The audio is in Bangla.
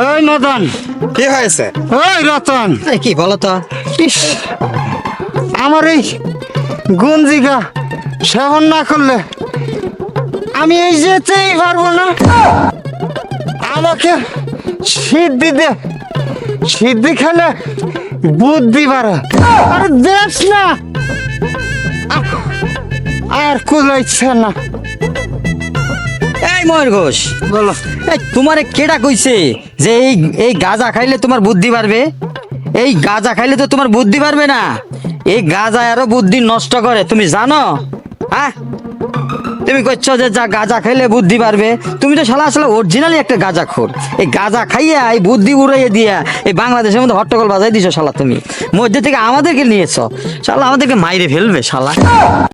ওই মদন, কি হয়েছে? ওই রতন, কি বলো তো? ইস, আমার এই গঞ্জিকা সেবন না করলে আমি এই যেতেই পারবো না। আমাকে সিদ্ধি দে, সিদ্ধি খেলে বুদ্ধি বাড়ে। আরে দেখ না, আর কুলাইছে না। এই ময়ূর ঘোষ, বলো। এই তোমারে কেডা কইছে যে এই এই গাঁজা খাইলে তোমার বুদ্ধি বাড়বে? এই গাঁজা খাইলে তো তোমার বুদ্ধি বাড়বে না, এই গাঁজা আরো বুদ্ধি নষ্ট করে, তুমি জানো? হ্যাঁ, তুমি কইছো যে যা গাঁজা খাইলে বুদ্ধি বাড়বে। তুমি তো শালা আসলে অরিজিনালি একটা গাঁজা খোর। এই গাঁজা খাইয়া এই বুদ্ধি উড়াইয়া দিয়া এই বাংলাদেশের মধ্যে হট্টগোল বাজাই দিছো শালা। তুমি মধ্যে থেকে আমাদেরকে নিয়েছো, শালা আমাদেরকে মাইরে ফেলবে শালা।